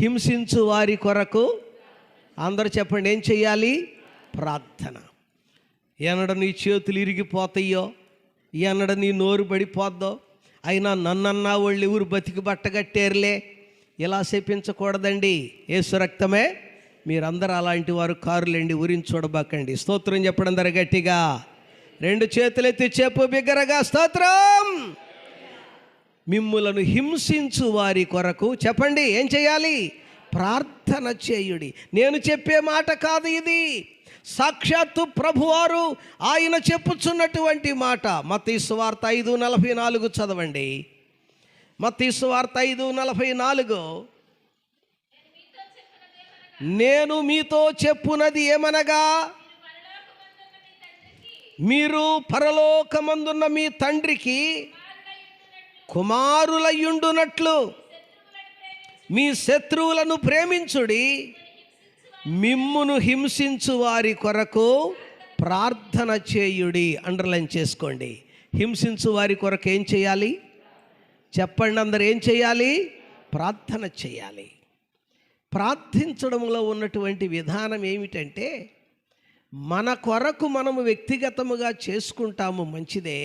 హింసించు వారి కొరకు అందరూ చెప్పండి, ఏం చెయ్యాలి? ప్రార్థన. ఎన్నడ నీ చేతులు ఇరిగిపోతాయో, ఎన్నడ నీ నోరు పడిపోద్దో, అయినా నన్నన్నా వాళ్ళు ఎవరు బతికి బట్టగట్టేరులే, ఇలా శపించకూడదండి. యేసు రక్తమే మీరందరూ అలాంటి వారు కారులేండి, ఊరిని చూడబాకండి. స్తోత్రం చెప్పడం ధర గట్టిగా 2 చేతులెత్తి చెప్పు బిగ్గరగా, స్తోత్రం. మిమ్ములను హింసించు వారి కొరకు చెప్పండి, ఏం చేయాలి? ప్రార్థన చేయుడి. నేను చెప్పే మాట కాదు ఇది, సాక్షాత్తు ప్రభువారు ఆయన చెప్పుచున్నటువంటి మాట. మత్తయి సువార్త 5:44 చదవండి. మత్తయి సువార్త 5:44. నేను మీతో చెప్పునది ఏమనగా, మీరు పరలోకమందున్న మీ తండ్రికి కుమారులయ్యుండునట్లు మీ శత్రువులను ప్రేమించుడి, మిమ్మును హింసించు వారి కొరకు ప్రార్థన చేయుడి. అండర్లైన్ చేసుకోండి. హింసించు వారి కొరకు ఏం చేయాలి? చెప్పండి అందరు, ఏం చేయాలి? ప్రార్థన చేయాలి. ప్రార్థించడంలో ఉన్నటువంటి విధానం ఏమిటంటే, మన కొరకు మనము వ్యక్తిగతముగా చేసుకుంటాము, మంచిదే.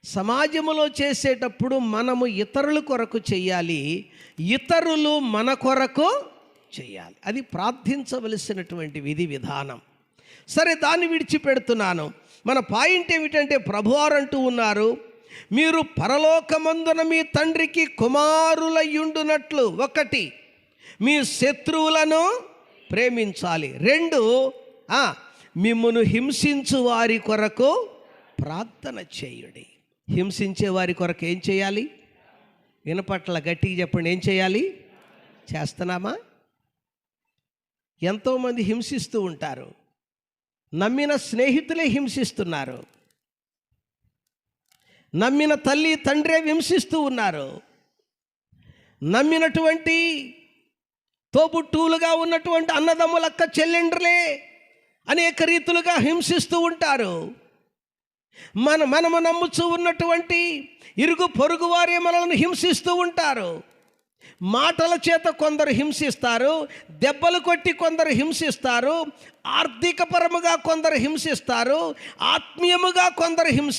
సమాజంలో చేసేటప్పుడు మనము ఇతరుల కొరకు చెయ్యాలి, ఇతరులు మన కొరకు చెయ్యాలి. అది ప్రార్థించవలసినటువంటి విధి విధానం. సరే, దాన్ని విడిచిపెడుతున్నాను. మన పాయింట్ ఏమిటంటే, ప్రభువారు అంటూ ఉన్నారు, మీరు పరలోకమందున మీ తండ్రికి కుమారులయ్యుండునట్లు 1 మీ శత్రువులను ప్రేమించాలి, 2 మిమ్మును హింసించు వారి కొరకు ప్రార్థన చేయుడి. హింసించే వారి కొరకు ఏం చేయాలి? వినపట్ల గట్టిగా చెప్పండి, ఏం చేయాలి? చేస్తున్నామా? ఎంతోమంది హింసిస్తూ ఉంటారు. నమ్మిన స్నేహితులే హింసిస్తున్నారు, నమ్మిన తల్లి తండ్రే హింసిస్తూ ఉన్నారు, నమ్మినటువంటి తోబుట్టువులుగా ఉన్నటువంటి అన్నదమ్ములక్క చెల్లెండ్రులే అనేక రీతులుగా హింసిస్తూ ఉంటారు. మనము నమ్ముచూ ఉన్నటువంటి ఇరుగు పొరుగు వారే మనల్ని హింసిస్తూ ఉంటారు. మాటల చేత కొందరు హింసిస్తారు, దెబ్బలు కొట్టి కొందరు హింసిస్తారు, ఆర్థిక పరముగా కొందరు హింసిస్తారు, ఆత్మీయముగా కొందరు